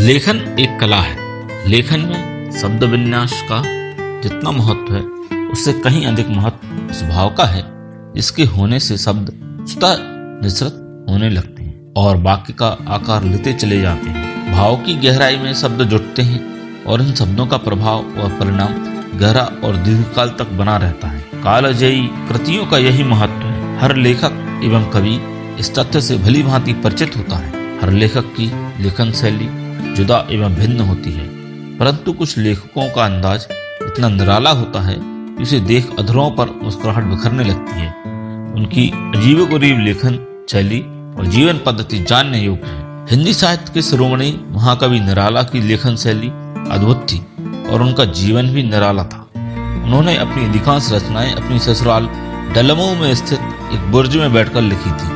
लेखन एक कला है। लेखन में शब्द विन्यास का जितना महत्व है उससे कहीं अधिक महत्व उस भाव का है जिसके होने से शब्द स्वतः निसृत होने लगते हैं और वाक्य का आकार लेते चले जाते हैं। भाव की गहराई में शब्द जुटते हैं और इन शब्दों का प्रभाव और परिणाम गहरा और दीर्घकाल तक बना रहता है। कालजयी कृतियों का यही महत्व है। हर लेखक एवं कवि इस तथ्य से भली भांति परिचित होता है। हर लेखक की लेखन शैली जुदा एवं भिन्न होती है, परंतु कुछ लेखकों का अंदाज इतना निराला होता है कि उसे देख अधरों पर मुस्कुराहट बिखरने लगती है। उनकी अजीबोगरीब लेखन शैली और जीवन पद्धति जानने योग्य है। हिंदी साहित्य के शिरोमणि महाकवि निराला की लेखन शैली अद्भुत थी और उनका जीवन भी निराला था। उन्होंने अपनी अधिकांश रचनाएं अपनी ससुराल डलमऊ में स्थित एक बुर्ज में बैठकर लिखी थी।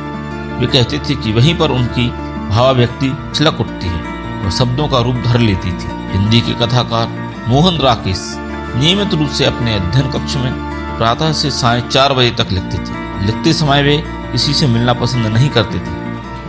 वे कहते थे कि वहीं पर उनकी भावाभिव्यक्ति छलक उठती है और शब्दों का रूप धर लेती थी। हिंदी के कथाकार मोहन राकेश नियमित रूप से अपने अध्ययन कक्ष में प्रातः से साढ़े 4 बजे तक लिखते थे। लिखते समय वे किसी से मिलना पसंद नहीं करते थे।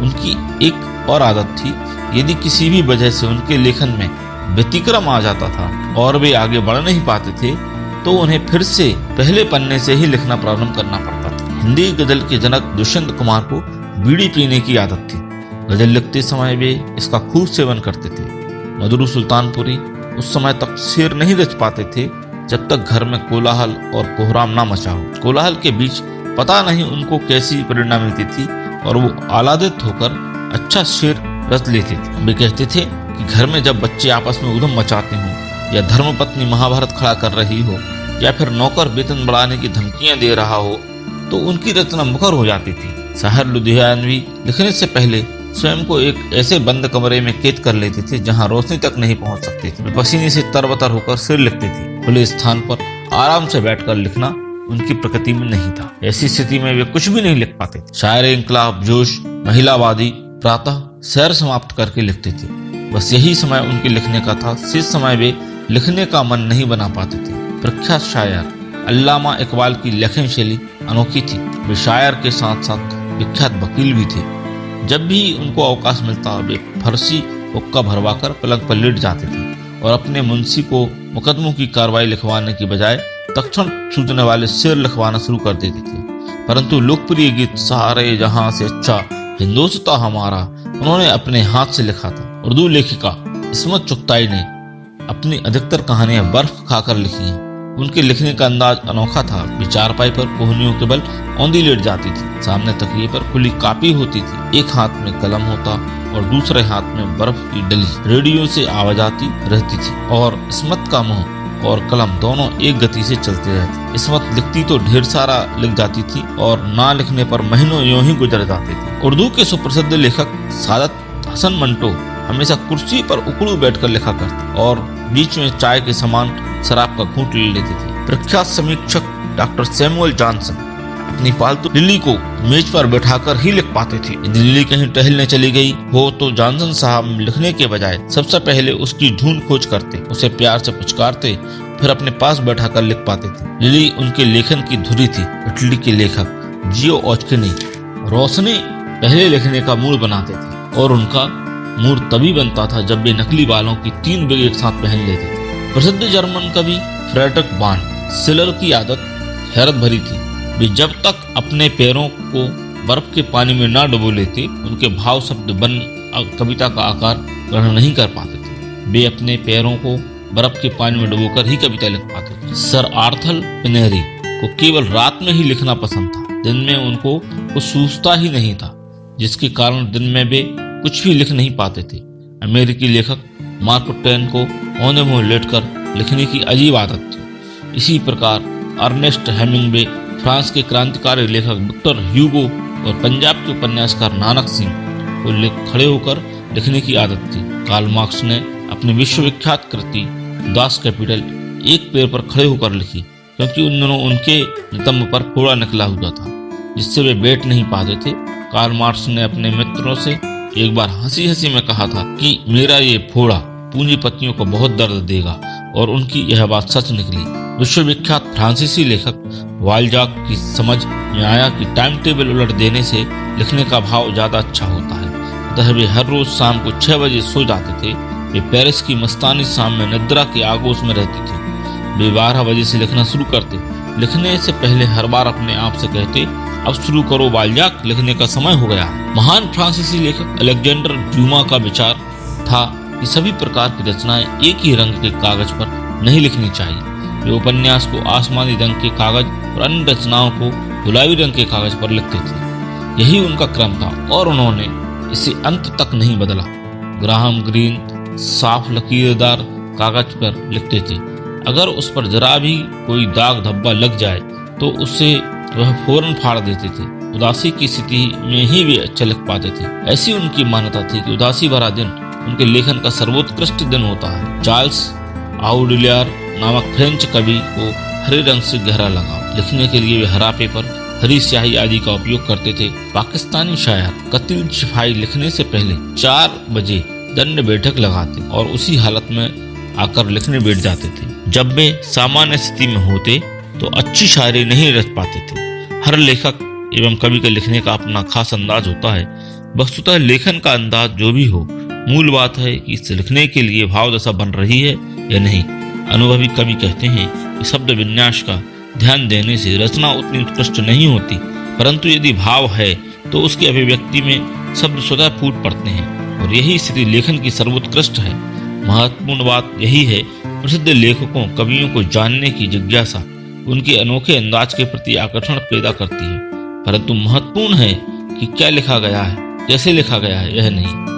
उनकी एक और आदत थी, यदि किसी भी वजह से उनके लेखन में व्यतिक्रम आ जाता था और वे आगे बढ़ नहीं पाते थे तो उन्हें फिर से पहले पन्ने से ही लिखना प्रारंभ करना पड़ता था। हिंदी गजल के जनक दुष्यंत कुमार को बीड़ी पीने की आदत थी। गजल लिखते समय वे इसका खूब सेवन करते थे। मधुर सुल्तानपुरी उस समय तक शेर नहीं रच पाते थे जब तक घर में कोलाहल और कोहराम ना मचा हो। कोलाहल के बीच पता नहीं उनको कैसी प्रेरणा मिलती थी और वो आह्लादित होकर अच्छा शेर रच लेते थे। वे कहते थे कि घर में जब बच्चे आपस में उधम मचाते हों या धर्मपत्नी महाभारत खड़ा कर रही हो या फिर नौकर वेतन बढ़ाने की धमकियां दे रहा हो तो उनकी रचना मुखर हो जाती थी। शायर लुधियानवी लिखने से पहले स्वयं को एक ऐसे बंद कमरे में कैद कर लेते थे जहां रोशनी तक नहीं पहुंच सकते थे। वे पसीने से तरबतर होकर सिर लिखते थे। खुले स्थान पर आराम से बैठकर लिखना उनकी प्रकृति में नहीं था। ऐसी स्थिति में वे कुछ भी नहीं लिख पाते थे। शायर इंकलाब, जोश, महिलावादी प्रातः सैर समाप्त करके लिखते थे। बस यही समय उनके लिखने का था। शेष समय वे लिखने का मन नहीं बना पाते थे। प्रख्यात शायर अल्लामा इकबाल की लेखन शैली अनोखी थी। वे शायर के साथ साथ विख्यात वकील भी थे। जब भी उनको अवकाश मिलता वे फरसी हुक्का भरवाकर पलंग पर लेट जाते थे और अपने मुंशी को मुकदमों की कार्रवाई लिखवाने की बजाय तत्क्षण सूझने वाले शेर लिखवाना शुरू कर देते थे। परंतु लोकप्रिय गीत सारे जहां से अच्छा हिंदुस्तां हमारा उन्होंने अपने हाथ से लिखा था। उर्दू लेखिका इस्मत चुगताई ने अपनी अधिकतर कहानियां बर्फ खाकर लिखी हैं। उनके लिखने का अंदाज अनोखा था। वे चारपाई पर कोहनियों के बल औंधी लेट जाती थी। सामने तकिए पर खुली कापी होती थी। एक हाथ में कलम होता और दूसरे हाथ में बर्फ की डली रेडियो से आवाज आती रहती थी और इस्मत का मुंह और कलम दोनों एक गति से चलते रहते। इस्मत लिखती तो ढेर सारा लिख जाती थी और ना लिखने पर महीनों यूं ही गुजर जाते थे। उर्दू के सुप्रसिद्ध लेखक सादत हसन मंटो हमेशा कुर्सी पर उकड़ू बैठकर लिखा करते और बीच में चाय के समान शराब का घूंट ले लेते थे। प्रख्यात समीक्षक डॉक्टर सैमुअल जॉनसन अपनी पालतू लिली को मेज पर बैठाकर ही लिख पाते थे। यदि लिली कहीं टहलने चली गई हो तो जॉनसन साहब लिखने के बजाय सबसे पहले उसकी ढूंढ खोज करते, उसे प्यार से पुचकारते, फिर अपने पास बैठाकर लिख पाते थे। लिली उनके लेखन की धुरी थी। इटली के लेखक जियो ऑचकिनी रोशनी पहले लिखने का मूड बनाते थे और उनका मूड तभी बनता था जब वे नकली बालों की 3 विग एक साथ पहन लेते थे। प्रसिद्ध जर्मन कवि फ्रेडरिक वान शिलर की आदत हैरत भरी थी। वे जब तक अपने पैरों को बर्फ के पानी में ना डुबो लेते उनके भाव शब्द बन कविता का आकार ग्रहण नहीं कर पाते थे। वे अपने पैरों को बर्फ के पानी में डुबोकर ही कविता लिख पाते थे। सर आर्थर पिनेरी को केवल रात में ही लिखना पसंद था। दिन में उनको कुछ सूझता ही नहीं था, जिसके कारण दिन में वे कुछ भी लिख नहीं पाते थे। अमेरिकी लेखक मार्क ट्वेन को औंधे मुंह लेटकर लिखने की अजीब आदत थी। इसी प्रकार अर्नेस्ट हेमिंग्वे, फ्रांस के क्रांतिकारी लेखक विक्टर ह्यूगो और पंजाब के उपन्यासकार नानक सिंह को खड़े होकर लिखने की आदत थी। कार्ल मार्क्स ने अपनी विश्वविख्यात कृति दास कैपिटल एक पैर पर खड़े होकर लिखी, क्योंकि उन दिनों उनके नितंब पर फोड़ा निकला हुआ था जिससे वे बैठ नहीं पाते थे। कार्ल मार्क्स ने अपने मित्रों से एक बार हंसी हंसी में कहा था कि मेरा ये फोड़ा पूंजीपतियों को बहुत दर्द देगा, और उनकी यह बात सच निकली। विश्वविख्यात फ्रांसीसी लेखक वालजाक की समझ में आया कि टाइम टेबल उलट देने से लिखने का भाव ज्यादा अच्छा होता है। अतः वे हर रोज शाम को 6 बजे सो जाते थे वे पेरिस की मस्तानी शाम में निद्रा के आगोश में रहते थे। वे 12 बजे से लिखना शुरू करते। लिखने से पहले हर बार अपने आप से कहते, अब शुरू करो बाल्जाक, लिखने का समय हो गया। महान फ्रांसीसी लेखक अलेक्जेंडर ड्यूमा का विचार था कि सभी प्रकार की रचनाएं एक ही रंग के कागज पर नहीं लिखनी चाहिए। वे उपन्यास को आसमानी रंग के कागज और अन्य रचनाओं को गुलाबी रंग के कागज पर लिखते थे। यही उनका क्रम था और उन्होंने इसे अंत तक नहीं बदला। ग्राहम ग्रीन साफ लकीरदार कागज पर लिखते थे। अगर उस पर जरा भी कोई दाग धब्बा लग जाए तो उससे वह फौरन फाड़ देते थे। उदासी की स्थिति में ही वे अच्छा लिख पाते थे। ऐसी उनकी मान्यता थी कि उदासी भरा दिन उनके लेखन का सर्वोत्कृष्ट दिन होता है। चार्ल्स आउडिलियर नामक फ्रेंच कवि को हरे रंग से गहरा लगाव। लिखने के लिए वे हरा पेपर, हरी स्याही आदि का उपयोग करते थे। पाकिस्तानी शायर कतील शिफाई लिखने से पहले 4 बजे दंड बैठक लगाते और उसी हालत में आकर लिखने बैठ जाते थे। जब वे सामान्य स्थिति में होते तो अच्छी शायरी नहीं रच पाते थे। हर लेखक एवं कवि के लिखने का अपना खास अंदाज होता है। वस्तुतः लेखन का अंदाज जो भी हो, मूल बात है कि इस लिखने के लिए भाव दशा बन रही है या नहीं। अनुभवी कवि कहते हैं कि शब्द विन्यास का ध्यान देने से रचना उतनी उत्कृष्ट नहीं होती, परंतु यदि भाव है तो उसकी अभिव्यक्ति में शब्द स्वतः फूट पड़ते हैं और यही स्थिति लेखन की सर्वोत्कृष्ट है। महत्वपूर्ण बात यही है, प्रसिद्ध लेखकों कवियों को जानने की जिज्ञासा उनके अनोखे अंदाज के प्रति आकर्षण पैदा करती है, परंतु महत्वपूर्ण है कि क्या लिखा गया है, कैसे लिखा गया है, यह नहीं।